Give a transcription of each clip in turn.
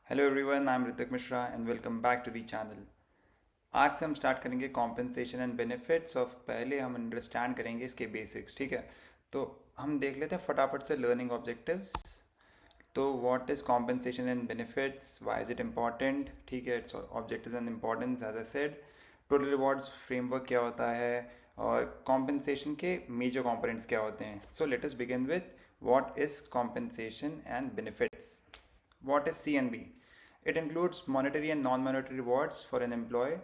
Hello everyone, I am Hrithik Mishra and welcome back to the channel. आज से हम start करेंगे कॉम्पेंसेशन एंड बेनिफिट्स ऑफ। पहले हम अंडरस्टैंड करेंगे इसके बेसिक्स, ठीक है। तो हम देख लेते हैं फटाफट से लर्निंग ऑब्जेक्टिव्स। तो what is compensation and benefits, why is it important, ठीक है। Its objectives and importance as I said. Total rewards framework क्या होता है और कॉम्पेंसेशन के मेजर कंपोनेंट्स क्या होते हैं। So let us begin with what is compensation and benefits. What is CNB? It includes monetary and non-monetary rewards for an employee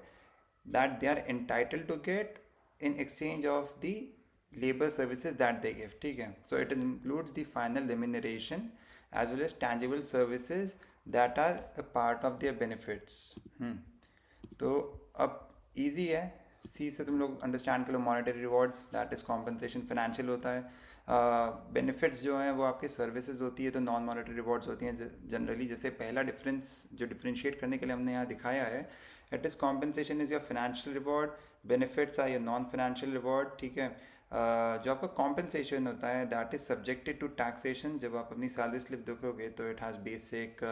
that they are entitled to get in exchange of the labor services that they give. ठीक है, so it includes the final remuneration as well as tangible services that are a part of their benefits. तो अब easy है, सी से तुम लोग understand कर लो। Monetary rewards that is compensation, financial होता है। बेनिफिट्स जो हैं वो आपकी सर्विसेज होती है, तो नॉन मॉनेटरी रिवॉर्ड्स होती हैं जनरली। जैसे पहला डिफरेंस जो डिफ्रेंशिएट करने के लिए हमने यहाँ दिखाया है, it is compensation is your financial reward, benefits are your non financial reward, ठीक है। जो आपका कॉम्पनसेशन होता है that is subjected to taxation. जब आप अपनी सैलरी स्लिप देखोगे तो it has basic,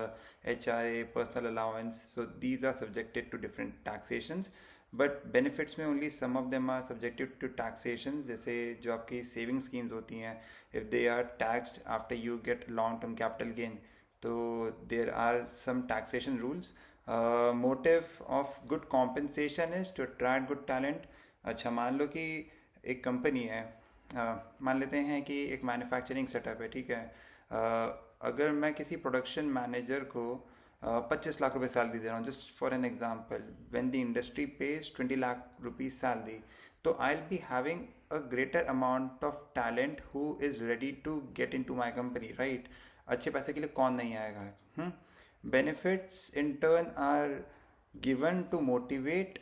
HRA, personal allowance, so these are subjected to different taxations. But benefits में only some of them are subjected to taxation. जैसे जो आपकी सेविंग स्कीम्स होती हैं, if they are taxed after you get long term capital gain, तो there are some taxation rules. Motive of good compensation is to attract good talent. अच्छा, मान लो कि एक कंपनी है, मान लेते हैं कि एक मैन्युफैक्चरिंग सेटअप है, ठीक है। अगर मैं किसी प्रोडक्शन मैनेजर को 25 लाख रुपए सैलरी दे रहा हूँ, just for an example, when the industry pays 20 lakh rupees salary, तो I will be having a greater amount of talent who is ready to get into my company, right. अच्छे पैसे के लिए कौन नहीं आएगा। Benefits in turn are given to motivate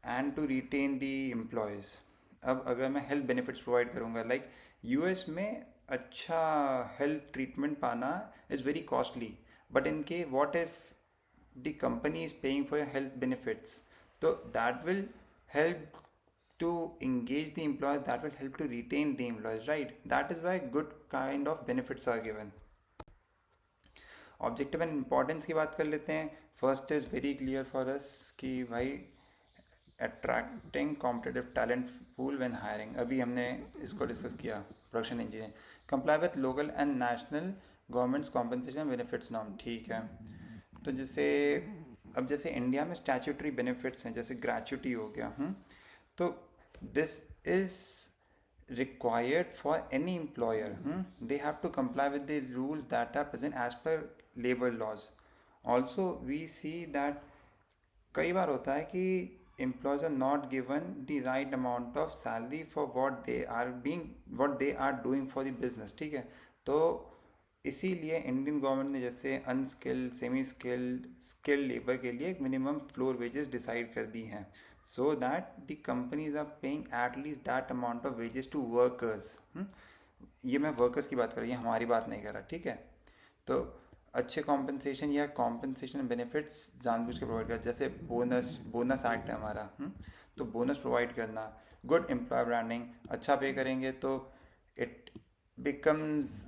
and to retain the employees. अब अगर मैं हेल्थ बेनिफिट्स प्रोवाइड करूँगा, लाइक यूएस में अच्छा हेल्थ ट्रीटमेंट पाना इज़ वेरी कॉस्टली, बट इनके what if the company is paying for your health benefits, तो that will help to engage the employees, that will help to retain the employees, right? That is why good kind of benefits are given. Objective and importance की बात कर लेते हैं। First is very clear for us कि भाई attracting competitive talent pool when hiring, अभी हमने इसको डिस्कस किया। Production engineer comply with local and national governments compensation benefits norm, ठीक है। तो जैसे अब जैसे इंडिया में स्टैट्यूटरी बेनिफिट्स हैं, जैसे ग्रेच्युटी हो गया, तो this is required for any employer. They have to comply with the rules that are present as per labor laws. Also we see that कई बार होता है कि employees are not given the right amount of salary for what they are doing for the business, ठीक है। तो इसीलिए Indian government ने जैसे unskilled, semi skilled, skilled labour के लिए एक मिनिमम फ्लोर वेजेस डिसाइड कर दी हैं, so that the companies are paying at least that amount of wages to workers. ये मैं वर्कर्स की बात कर रही हूँ, हमारी बात नहीं कर रहा, ठीक है। तो अच्छे कॉम्पनसेशन या कॉम्पनसेशन बेनिफिट्स जानबूझ के प्रोवाइड कर, जैसे बोनस एक्ट है हमारा। तो बोनस प्रोवाइड करना, गुड एम्प्लॉय ब्रांडिंग, अच्छा पे करेंगे तो इट बिकम्स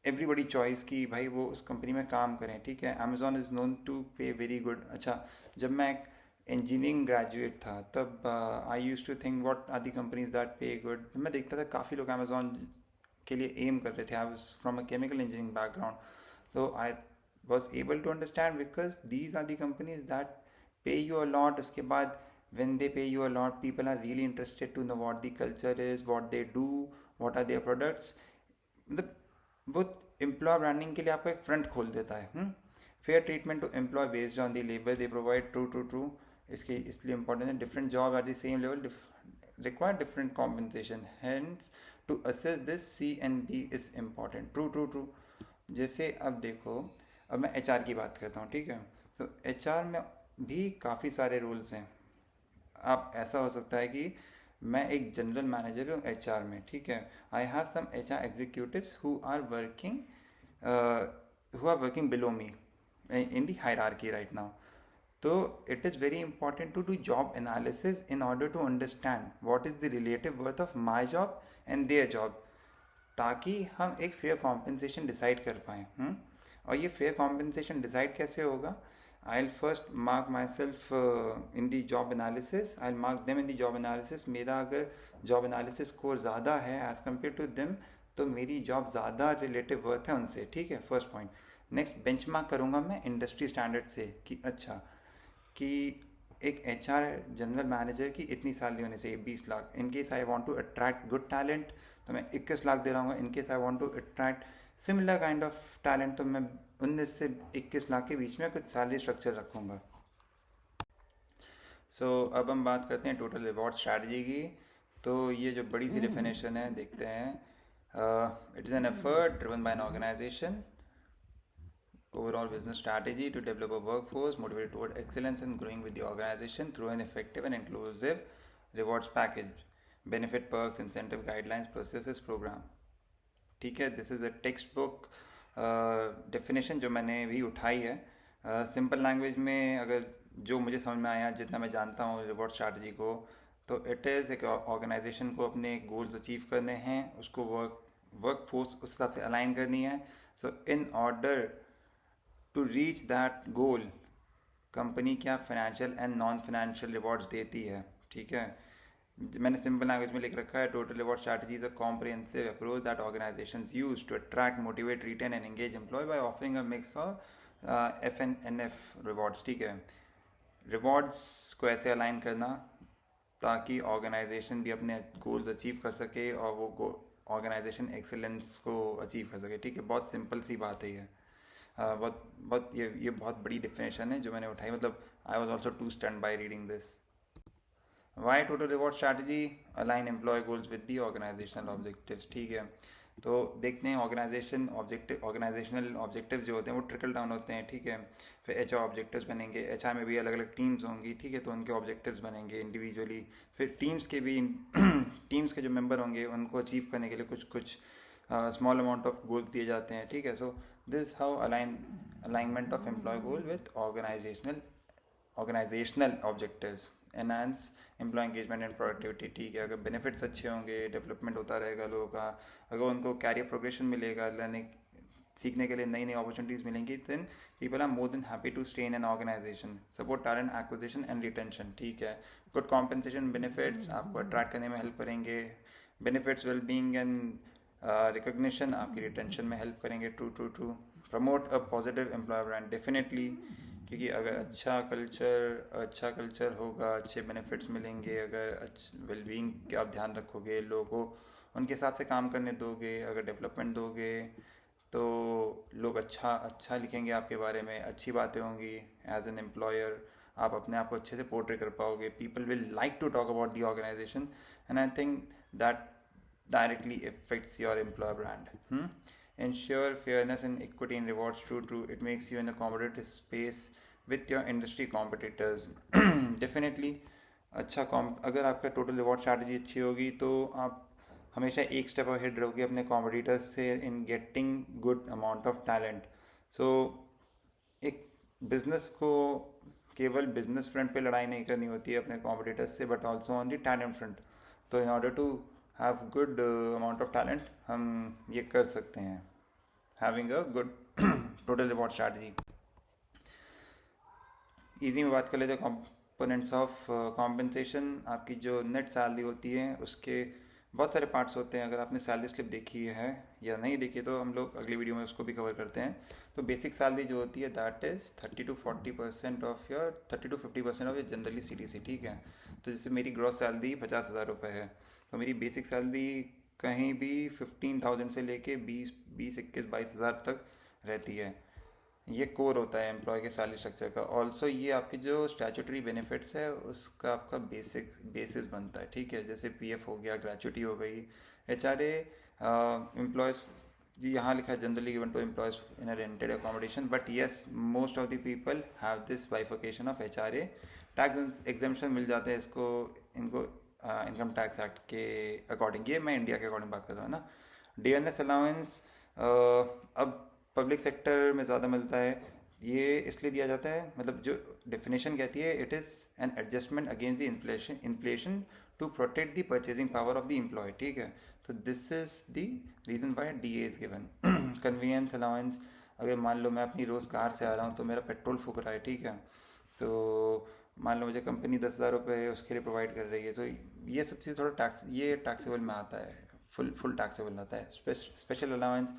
एवरीबडी चॉइस कि भाई वो उस कंपनी में काम करें, ठीक है। Amazon is known to pay very good. अच्छा, जब मैं एक इंजीनियरिंग ग्रेजुएट था तब I use to think what are the companies that pay good. मैं देखता था काफ़ी लोग अमेजोन के लिए एम कर रहे थे। I was from a chemical engineering background, तो I was able to understand because these are the companies that pay you a lot. उसके बाद when they pay you a lot, people are really interested to know what the culture is, what they do, what are their products. मतलब वो employ branding के लिए आपको एक front खोल देता है। Fair treatment to employ based on the labour they provide, true true true. इसके इसलिए इंपॉर्टेंट है, different job at the same level require different compensation, hence to assess this CNB is important, true true true. जैसे अब देखो, अब मैं HR की बात करता हूँ, ठीक है। तो HR में भी काफ़ी सारे रूल्स हैं। आप ऐसा हो सकता है कि मैं एक जनरल मैनेजर हूँ HR में, ठीक है। I have some HR executives who are working below me in the hierarchy right now. तो it is very important to do job analysis in order to understand what is the relative worth of my job and their job, ताकि हम एक fair compensation decide कर पाएँ। और ये fair compensation decide कैसे होगा? I'll first mark myself in the job analysis. I'll mark them in the job analysis. मेरा अगर जॉब एनालिसिस स्कोर ज़्यादा है एज़ कम्पेयर टू देम, तो मेरी जॉब ज़्यादा रिलेटिव वर्थ है उनसे, ठीक है, फर्स्ट पॉइंट। नेक्स्ट बेंचमार्क करूँगा मैं इंडस्ट्री स्टैंडर्ड से कि अच्छा, कि एक HR जनरल मैनेजर की इतनी सैलरी होनी चाहिए 20 lakh. In case I want to attract good talent तो मैं 21 लाख दे रहा हूँ। In case I want to attract similar kind of talent तो मैं 19 से 21 लाख के बीच में कुछ सैलरी स्ट्रक्चर रखूँगा। अब हम बात करते हैं टोटल रिवॉर्ड स्ट्रैटेजी की। तो ये जो बड़ी सी डिफिनेशन है देखते हैं। It is an effort driven by an organisation overall business strategy to develop a workforce motivated toward excellence and growing with the organization through an effective and inclusive rewards package, benefit, perks, incentive, guidelines, processes, program। ठीक है, this is a text book definition जो मैंने भी उठाई है simple language में। अगर जो मुझे समझ में आया, जितना मैं जानता हूँ रिवॉर्ड स्ट्रैटेजी को, तो इट इज़ एक ऑर्गेनाइजेशन को अपने गोल्स अचीव करने हैं, उसको वर्क फोर्स उस हिसाब से अलाइन करनी है। So in order to reach that goal company क्या financial and non financial rewards देती है, ठीक है। मैंने सिंपल लैंग्वेज में लिख रखा है, total reward strategy is a comprehensive approach that organisations use to attract, motivate, retain and engage employ by offering a mix of FNF rewards, ठीक है। रिवॉर्ड्स को ऐसे अलाइन करना ताकि ऑर्गेनाइजेशन भी अपने गोल्स अचीव कर सके और वो ऑर्गेनाइजेशन एक्सेलेंस को अचीव कर सके, ठीक है। बहुत सिंपल सी बात है ये। बहुत बहुत ये बहुत बड़ी डिफिनेशन है जो मैंने उठाई, मतलब I was also to stunned by reading this. Why total reward strategy? Align employ goals with the organisational objectives, ठीक है। तो देखते हैं ऑर्गेनाइजेशनल ऑब्जेक्टिव्स जो होते हैं वो ट्रिकल डाउन होते हैं, ठीक है। फिर HR ऑब्जेक्टिव्स बनेंगे, HR में भी अलग अलग टीम्स होंगी, ठीक है, तो उनके ऑब्जेक्टिव्स बनेंगे इंडिविजुअली। फिर टीम्स के भी टीम्स के जो मेंबर होंगे उनको अचीव करने के लिए कुछ कुछ स्मॉल अमाउंट ऑफ गोल्स दिए जाते हैं, ठीक है। So this how alignment of employ goal with organisational objectives enhance employ engagement and productivity, ठीक है। अगर बेनिफिट्स अच्छे होंगे, डेवलपमेंट होता रहेगा लोगों का, अगर उनको कैरियर प्रोग्रेशन मिलेगा, लर्निंग सीखने के लिए नई नई अपॉर्चुनिटीज़ मिलेंगी, then people are more than happy to stay in an organisation. Support talent acquisition and retention, ठीक है। गुड कॉम्पनसेशन बेनिफिट्स आपको अट्रैक्ट करने में हेल्प करेंगे। बेनिफिट्स वेलबींग एंड रिकग्निशन आपकी रिटेंशन में हेल्प करेंगे। True promote a positive employ brand, definitely, क्योंकि अगर अच्छा कल्चर होगा, अच्छे बेनिफिट्स मिलेंगे, अगर वेलबींग का आप ध्यान रखोगे, लोगों को उनके हिसाब से काम करने दोगे, अगर डेवलपमेंट दोगे, तो लोग अच्छा लिखेंगे आपके बारे में, अच्छी बातें होंगी। एज एन एम्प्लॉयर आप अपने आप को अच्छे से पोर्ट्रे कर पाओगे, people will like to talk about the organisation, and I think that directly affects your employer brand. Ensure fairness and equity in rewards. True. It makes you in a competitive space with your industry competitors. Definitely अगर आपका total reward strategy अच्छी होगी तो आप हमेशा एक step ahead रहोगे अपने कॉम्पिटिटर्स से in getting good amount of talent. So एक बिजनेस को केवल बिजनेस फ्रंट पे लड़ाई नहीं करनी होती है अपने कॉम्पिटिटर्स से, but also on the talent front. तो in order to have good amount of talent हम ये कर सकते हैं, having a good total reward strategy. Easy में बात कर लेते हैं कंपोनेंट्स ऑफ कॉम्पनसेशन। आपकी जो नेट सैलरी होती है उसके बहुत सारे पार्ट्स होते हैं। अगर आपने सैलरी स्लिप देखी है या नहीं देखी तो हम लोग अगली वीडियो में उसको भी कवर करते हैं। तो बेसिक सैलरी जो होती है that is 30 to 40% of your 30 to 50% of your generally CTC, ठीक है। तो जैसे मेरी ग्रॉस सैलरी 50,000 रुपये है, तो मेरी बेसिक सैलरी कहीं भी 15,000 से लेके 21,000 तक रहती है। ये कोर होता है एम्प्लॉय के सैलरी स्ट्रक्चर का। ऑल्सो ये आपके जो स्टैट्यूटरी बेनिफिट्स है उसका आपका बेसिस बनता है, ठीक है। जैसे PF हो गया, ग्रेचुटी हो गई, HRA एम्प्लॉयज जी यहाँ लिखा है generally given to employees in a rented accommodation, but yes most of the people have this bifurcation of HRA। Tax exemption मिल जाते हैं इनको इनकम टैक्स एक्ट के अकॉर्डिंग। ये मैं इंडिया के अकॉर्डिंग बात कर रहा हूँ ना। DNS अलाउंस अब पब्लिक सेक्टर में ज़्यादा मिलता है। ये इसलिए दिया जाता है, मतलब जो डेफिनेशन कहती है, it is an adjustment against the inflation to protect the purchasing power of the employ, ठीक है। तो this is the reason why DA is गिवन। कन्वीनियंस अलाउंस अगर मान लो मैं अपनी रोज़ कार से आ रहा हूँ तो मेरा पेट्रोल फूक रहा है, ठीक है, तो मान लो मुझे कंपनी 10,000 रुपये उसके लिए प्रोवाइड कर रही है, तो ये सब चीज़ थोड़ा टैक्स, ये टैक्सेबल में आता है, फुल फुल टैक्सेबल आता है। स्पेशल अलाउंस,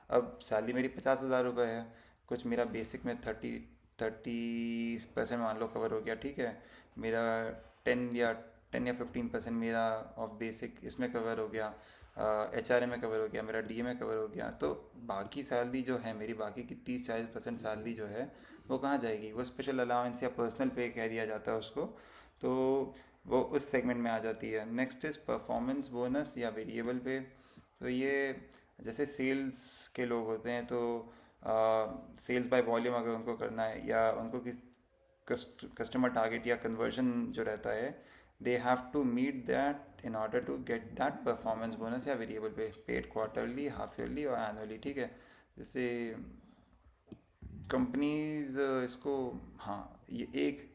अब सैलरी मेरी 50,000 रुपये है, कुछ मेरा बेसिक में 30% मान लो कवर हो गया, ठीक है, मेरा 10 या 15% मेरा ऑफ बेसिक इसमें कवर हो गया, HRA में कवर हो गया, मेरा DA में कवर हो गया, तो बाकी सैलरी जो है मेरी, बाकी की 30-40% सैलरी जो है वो कहाँ जाएगी? वो स्पेशल अलाउंस या पर्सनल पे कह दिया जाता है उसको, तो वो उस सेगमेंट में आ जाती है। नेक्स्ट इज़ परफॉर्मेंस बोनस या वेरिएबल पे। तो ये जैसे सेल्स के लोग होते हैं, तो सेल्स बाय वॉल्यूम अगर उनको करना है, या उनको किस कस्टमर टारगेट या कन्वर्जन जो रहता है, they have to meet that in order to get that performance bonus या variable pay, paid quarterly, half yearly और एनुअली, ठीक है। जैसे कंपनीज इसको, हाँ, ये एक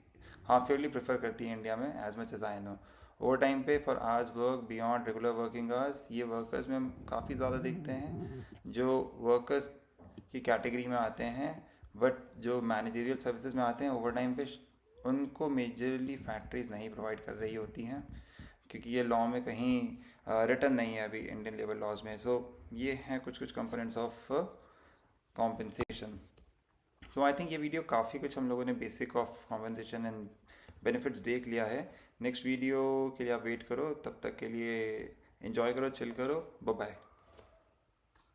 हाफ ईयरली प्रेफर करती है इंडिया में, as much as I know. Overtime pay for hours work beyond regular working hours, ये वर्कर्स में हम काफ़ी ज़्यादा देखते हैं, जो वर्कर्स की कैटेगरी में आते हैं, बट जो मैनेजरियल सर्विसेज में आते हैं ओवर टाइम पे, उनको मेजरली फैक्ट्रीज नहीं प्रोवाइड कर रही होती हैं, क्योंकि ये लॉ में कहीं रिटर्न नहीं है अभी इंडियन लेबर लॉज में। सो ये हैं कुछ कुछ कंपोनेंट्स ऑफ कॉम्पनसेशन। तो आई थिंक ये वीडियो काफ़ी कुछ हम लोगों ने basic of compensation and benefits देख लिया है। नेक्स्ट वीडियो के लिए आप वेट करो, तब तक के लिए एंजॉय करो, चिल करो, बाय बाय।